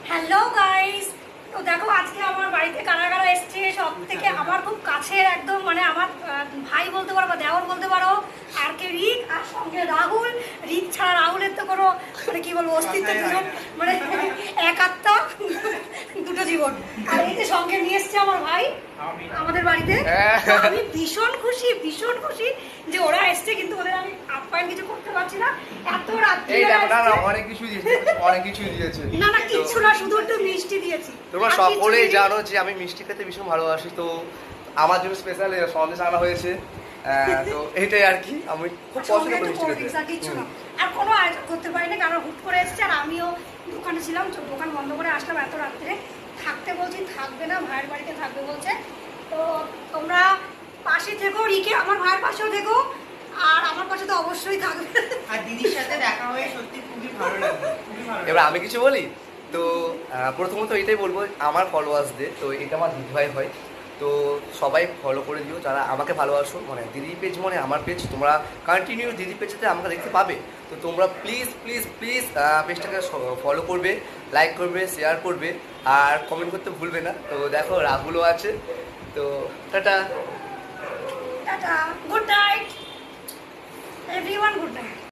Hello guys, তো দেখো আজকে আমার বাড়িতে কারা কারা এসছে। সব থেকে আমার খুব কাছের একদম মানে আমার ভাই বলতে পারো বা দেওর বলতে পারো, আর কে রিক, আর সঙ্গে রাহুল। রিক ছাড়া রাহুলের তো কোনো মানে কি বলবো অস্তিত্ব, দুজন মানে এক আত্মা, দুটো জীবন। আর এই যে সঙ্গে নিয়ে এসছে আমার ভাই আমাদের বাড়িতে। আমি ভীষণ খুশি যে ওরা এসছে, কিন্তু ওদের আমি আপ্যায়ন কিছু করতে পারছি না। এত রাত্রি অনেক কিছু দিয়েছে না না কিছু না, শুধু একটু মিষ্টি দিয়েছি। তোমরা সকলেই জানো যে আমি মিষ্টি খেতে ভীষণ ভালোবাসি, তো আমার জন্য স্পেশাল সন্দেশ আনা হয়েছে। তো এটাই আর কি, আমি খুব পছন্দ করি মিষ্টি খেতে। কিছু না, আর কোনো আয়োজন করতে পারি না কারণ হুট করে এসছে। আর আমিও দোকানে ছিলাম, দোকান বন্ধ করে আসলাম এত রাত্রে। থাকতে বলছি থাকবে না, ভাইয়ের বাড়িতে থাকবে বলছে। তো তোমরা পাশে থেকো, রিকে আমার ভাইয়ের পাশেও থেকো, আর আমার পাশে তো অবশ্যই থাকবে। আর দিদির সাথে দেখা হয়ে সত্যি খুবই ভালো লাগে। এবার আমি কিছু বলি তো প্রথমত এটাই বলবো আমার ফলোয়ার্সদের, তো এটা আমার দিদিভাই হয়, তো সবাই ফলো করে দিও যারা আমাকে ভালোবাসো। মানে দিদি পেজ মানে আমার পেজ, তোমরা কন্টিনিউ দিদি পেজটাতে আমাকে দেখতে পাবে। তো তোমরা প্লিজ প্লিজ প্লিজ পেজটাকে ফলো করবে, লাইক করবে, শেয়ার করবে, আর কমেন্ট করতে ভুলবে না। তো দেখো রাহুলও আছে, তো tata tata, good night everyone, good night.